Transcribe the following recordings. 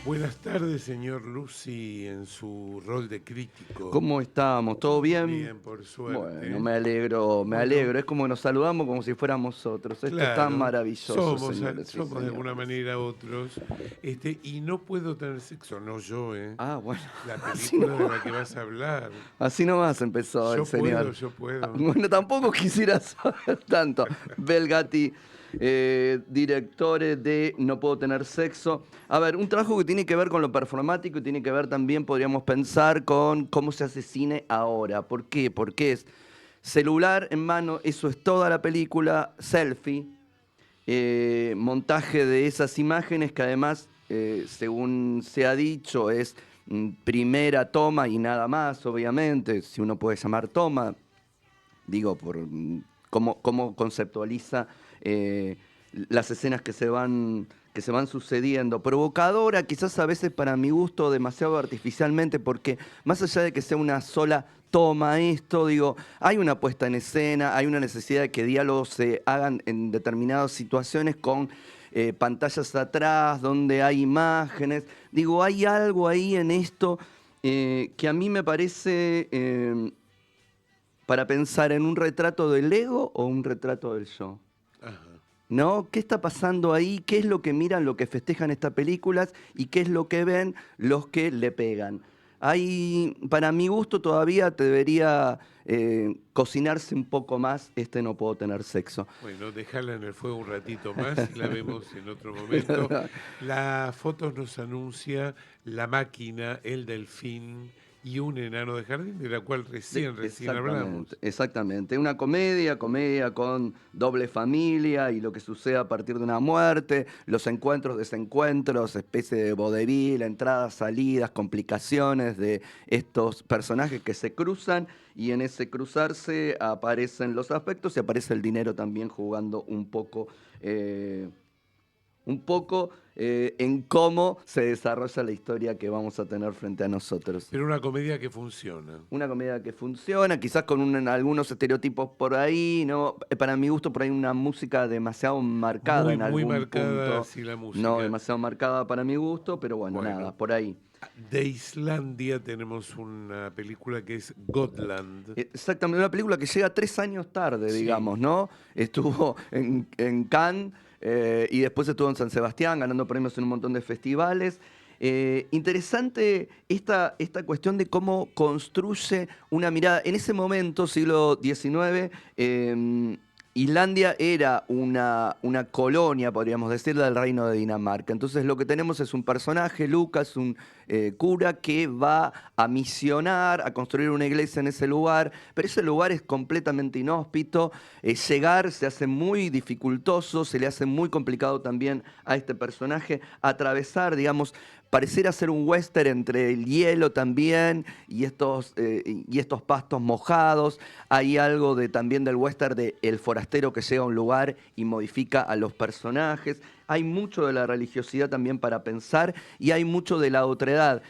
Buenas tardes, señor Lucy, en su rol de crítico. ¿Cómo estamos? ¿Todo bien? Bien, por Bueno, suerte. me alegro, me Bueno, alegro. Es como que nos saludamos como si fuéramos otros. Esto es tan claro, maravilloso, señores y somos de alguna señores. manera otros. Y no puedo tener sexo, no yo, ¿eh? Ah, bueno, La así película de la que nomás, vas a hablar. así nomás empezó el señor. Yo puedo. Bueno, tampoco quisiera saber tanto. Belgati, directores de No puedo tener sexo. A ver, un trabajo que tiene que ver con lo performático y tiene que ver también, podríamos pensar, con cómo se hace cine ahora. ¿Por qué? Porque es celular en mano, eso es toda la película, selfie, montaje de esas imágenes que además, según se ha dicho, es primera toma y nada más, obviamente, si uno puede llamar toma, digo, por cómo conceptualiza las escenas que se van sucediendo. Provocadora, quizás a veces para mi gusto demasiado artificialmente, porque más allá de que sea una sola toma esto, digo, hay una puesta en escena, hay una necesidad de que diálogos se hagan en determinadas situaciones con pantallas atrás, donde hay imágenes. Digo, hay algo ahí en esto que a mí me parece para pensar en un retrato del ego o un retrato del yo. Ajá. ¿No? ¿Qué está pasando ahí? ¿Qué es lo que miran, lo que festejan estas películas y qué es lo que ven los que le pegan? Hay, para mi gusto, todavía debería cocinarse un poco más No puedo tener sexo. Bueno, déjala en el fuego un ratito más y la vemos en otro momento. Las fotos nos anuncia la máquina, el delfín y un enano de jardín, de la cual recién Exactamente, hablamos. exactamente. Una comedia con doble familia y lo que sucede a partir de una muerte, los encuentros, desencuentros, especie de vodevil, entradas, salidas, complicaciones de estos personajes que se cruzan y en ese cruzarse aparecen los aspectos y aparece el dinero también jugando eh, un poco en cómo se desarrolla la historia que vamos a tener frente a nosotros. Pero una comedia que funciona. Una comedia que funciona, quizás con algunos estereotipos por ahí, ¿no? Para mi gusto, por ahí una música demasiado marcada Muy, en muy algún marcada punto, así la no música. demasiado marcada para mi gusto, pero bueno, nada, Bueno, por ahí. de Islandia tenemos una película que es Gotland. Exactamente, una película que llega 3 años tarde, Sí, digamos, ¿no? Estuvo en Cannes y después estuvo en San Sebastián ganando premios en un montón de festivales. Interesante esta cuestión de cómo construye una mirada. En ese momento, siglo XIX, Islandia era una colonia, podríamos decir, del reino de Dinamarca. Entonces lo que tenemos es un personaje, Lucas, un cura que va a misionar, a construir una iglesia en ese lugar, pero ese lugar es completamente inhóspito. Llegar se hace muy dificultoso, se le hace muy complicado también a este personaje atravesar, digamos, pareciera ser un western entre el hielo también y estos pastos mojados. Hay algo también del western de el forastero que llega a un lugar y modifica a los personajes. Hay mucho de la religiosidad también para pensar y hay mucho de la otredad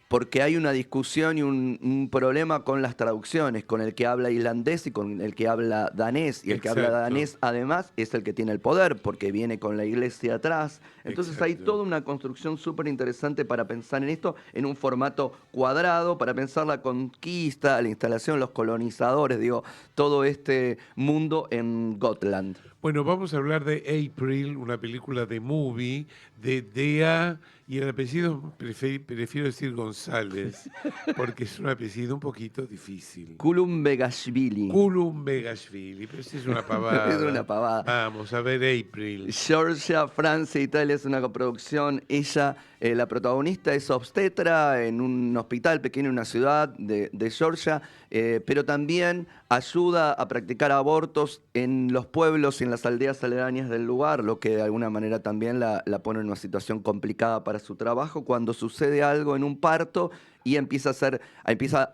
porque hay una discusión y un problema con las traducciones, con el que habla islandés y con el que habla danés. Y el que habla exacto, danés, además, es el que tiene el poder, porque viene con la iglesia atrás. Entonces hay exacto. toda una construcción súper interesante para pensar en esto en un formato cuadrado, para pensar la conquista, la instalación, los colonizadores, digo, todo este mundo en Gotland. Bueno, vamos a hablar de April, una película de movie de Dea, y el apellido prefiero decir González, porque es un apellido un poquito difícil. Kulumbegashvili. Columbegashvili, pero sí es una Es una pavada. pavada. Vamos a ver April. Georgia, Francia, Italia es una coproducción. Ella, la protagonista, es obstetra en un hospital pequeño en una ciudad de Georgia, pero también ayuda a practicar abortos en los pueblos y en las aldeas aledañas del lugar, lo que de alguna manera también la pone en una situación complicada para su trabajo. Cuando sucede algo en un parto y empieza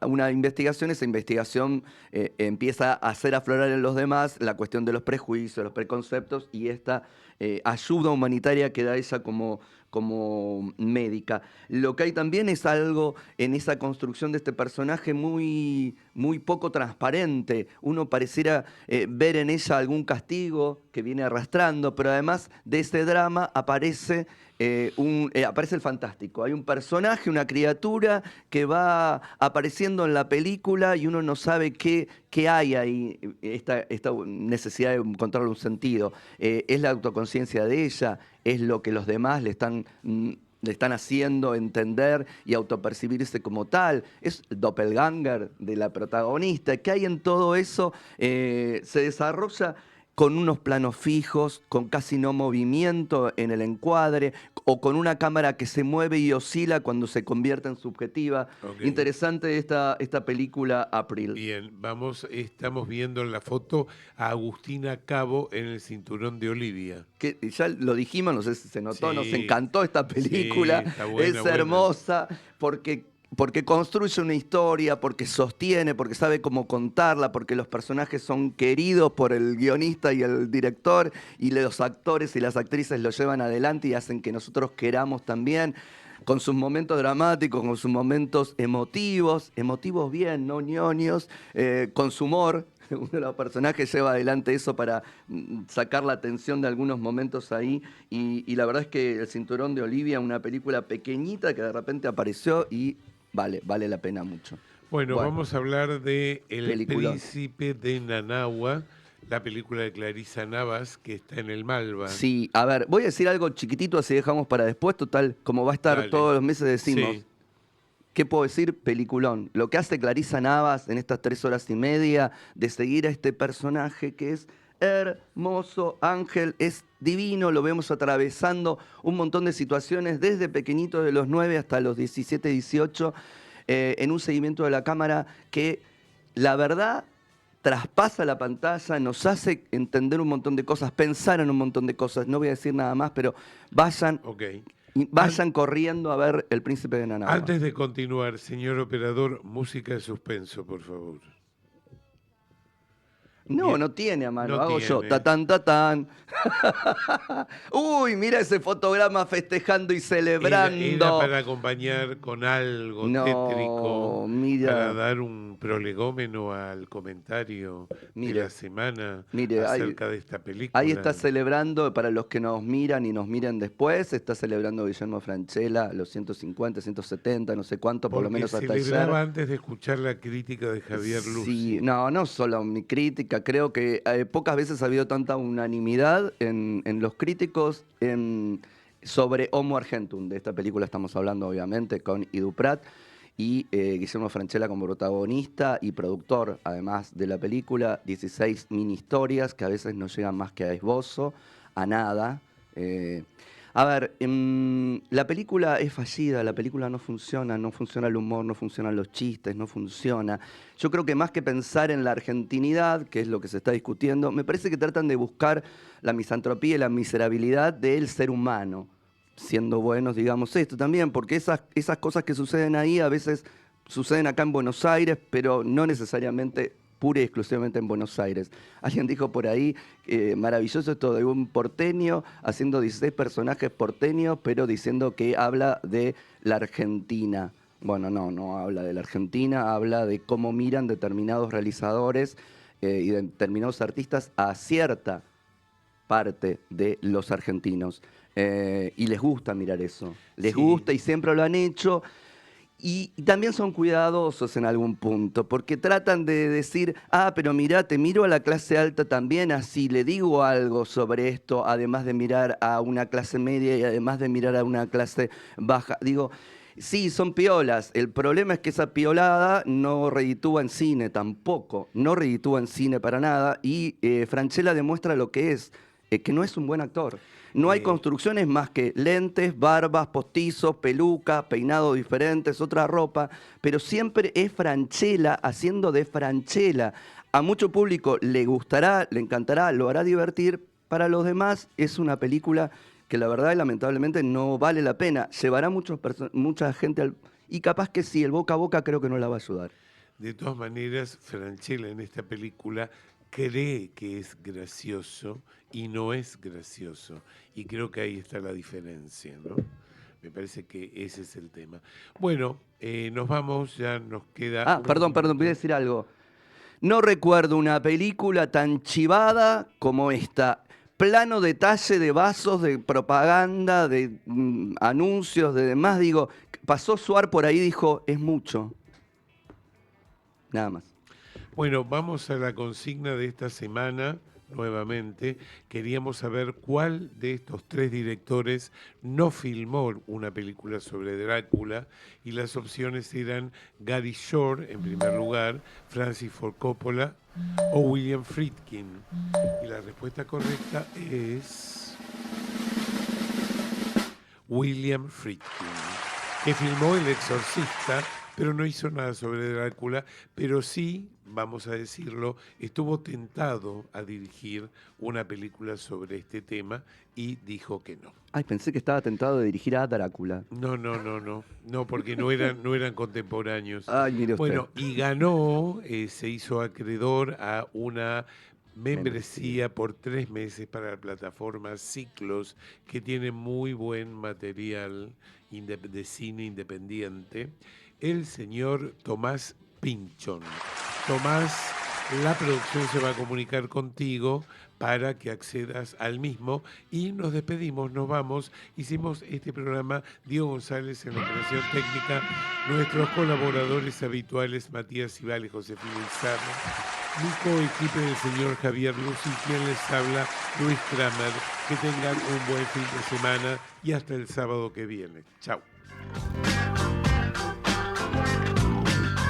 una investigación, esa investigación empieza a hacer aflorar en los demás la cuestión de los prejuicios, los preconceptos y esta ayuda humanitaria que da ella como médica. Lo que hay también es algo en esa construcción de este personaje muy, muy poco transparente. Uno pareciera ver en ella algún castigo que viene arrastrando, pero además de ese drama aparece el fantástico. Hay un personaje, una criatura que va apareciendo en la película y uno no sabe qué hay ahí, esta necesidad de encontrarle un sentido. Es la autoconciencia de ella, es lo que los demás le están haciendo entender y autopercibirse como tal. Es el doppelganger de la protagonista. ¿Qué hay en todo eso? Se desarrolla con unos planos fijos, con casi no movimiento en el encuadre, o con una cámara que se mueve y oscila cuando se convierte en subjetiva. Ok. Interesante esta película April. Bien, estamos viendo en la foto a Agustina Cabo en el cinturón de Olivia. Que ya lo dijimos, no sé si se notó, nos Sí, encantó esta sí, película, está buena, es buena. hermosa porque construye una historia, porque sostiene, porque sabe cómo contarla, porque los personajes son queridos por el guionista y el director, y los actores y las actrices lo llevan adelante y hacen que nosotros queramos también, con sus momentos dramáticos, con sus momentos emotivos bien, no ñoños, con su humor. Uno de los personajes lleva adelante eso para sacar la atención de algunos momentos ahí. Y la verdad es que El Cinturón de Olivia, una película pequeñita que de repente apareció y vale la pena mucho. Bueno, Bueno, vamos a hablar de El peliculón. Príncipe de Nanagua, la película de Clarisa Navas, que está en el Malva. Sí, a ver, voy a decir algo chiquitito así dejamos para después, total, como va a estar Dale. todos los meses decimos. Sí, ¿Qué puedo decir? Peliculón. Lo que hace Clarisa Navas en estas 3 horas y media de seguir a este personaje que es hermoso, Ángel, es divino, lo vemos atravesando un montón de situaciones desde pequeñito de los 9 hasta los 17, 18, en un seguimiento de la cámara que la verdad traspasa la pantalla, nos hace entender un montón de cosas, pensar en un montón de cosas. No voy a decir nada más, pero vayan, ok. An- vayan corriendo a ver El Príncipe de Nanagua. Antes de continuar, señor operador, música de suspenso, por favor. No, Bien, no tiene a mano, no hago yo. tiene. Tatán, tatán. Uy, mira ese fotograma festejando y Era celebrando. para acompañar con algo tétrico, No, para mira, dar un prolegómeno al comentario de la mire, semana mire, acerca de esta ahí está película. celebrando, para los que nos miran y nos miren después, está celebrando Guillermo Francella los 150, 170, no sé cuánto, por lo Porque menos hasta ayer. celebraba antes de escuchar la crítica de Javier Sí, Luzi. no, no solo mi crítica, creo que pocas veces ha habido tanta unanimidad en los críticos sobre Homo Argentum. De esta película estamos hablando, obviamente, con Idu Prat y Guillermo Francella como protagonista y productor, además de la película. 16 mini historias que a veces no llegan más que a esbozo, a nada. eh, a ver, la película es fallida, la película no funciona, no funciona el humor, no funcionan los chistes, no funciona. Yo creo que más que pensar en la argentinidad, que es lo que se está discutiendo, me parece que tratan de buscar la misantropía y la miserabilidad del ser humano, siendo buenos, digamos esto también, porque esas cosas que suceden ahí a veces suceden acá en Buenos Aires, pero no necesariamente pura y exclusivamente en Buenos Aires. Alguien dijo por ahí, maravilloso esto de un porteño haciendo 16 personajes porteños, pero diciendo que habla de la Argentina. Bueno, no habla de la Argentina, habla de cómo miran determinados realizadores y determinados artistas a cierta parte de los argentinos. Y les gusta mirar eso. Les Sí, gusta y siempre lo han hecho. Y también son cuidadosos en algún punto, porque tratan de decir, pero mirá, te miro a la clase alta también, así le digo algo sobre esto, además de mirar a una clase media y además de mirar a una clase baja. Digo, sí, son piolas. El problema es que esa piolada no reditúa en cine tampoco, no reditúa en cine para nada, y Francella demuestra lo que es, que no es un buen actor. No hay eh, construcciones más que lentes, barbas, postizos, pelucas, peinados diferentes, otra ropa, pero siempre es Francella haciendo de Francella. A mucho público le gustará, le encantará, lo hará divertir. Para los demás es una película que la verdad y lamentablemente no vale la pena. Llevará mucha gente y capaz que sí, el boca a boca creo que no la va a ayudar. de todas maneras, Franchella en esta película cree que es gracioso y no es gracioso. Y creo que ahí está la diferencia, ¿no? Me parece que ese es el tema. Bueno, nos vamos, ya nos queda... Perdón, voy a decir algo. No recuerdo una película tan chivada como esta. Plano detalle de vasos, de propaganda, de anuncios, de demás. Digo, pasó Suar por ahí y dijo, es mucho. Nada más. Bueno, vamos a la consigna de esta semana. Nuevamente, queríamos saber cuál de estos 3 directores no filmó una película sobre Drácula, y las opciones eran Gary Shore en primer lugar, Francis Ford Coppola o William Friedkin. Y la respuesta correcta es William Friedkin, que filmó El Exorcista, pero no hizo nada sobre Drácula, pero sí, vamos a decirlo, estuvo tentado a dirigir una película sobre este tema y dijo que no. Ay, pensé que estaba tentado de dirigir a Drácula. No, porque no eran contemporáneos. Ay, mire usted. Bueno, y ganó, se hizo acreedor a una membresía por 3 meses para la plataforma Ciclos, que tiene muy buen material de cine independiente, el señor Tomás Pinchón. Tomás, la producción se va a comunicar contigo para que accedas al mismo, y nos despedimos, nos vamos. Hicimos este programa Diego González en la operación técnica, nuestros colaboradores habituales Matías Ibal y Josefina Izarra, mi coequipe del señor Javier Luz, y quien les habla, Luis Kramer. Que tengan un buen fin de semana y hasta el sábado que viene. Chao.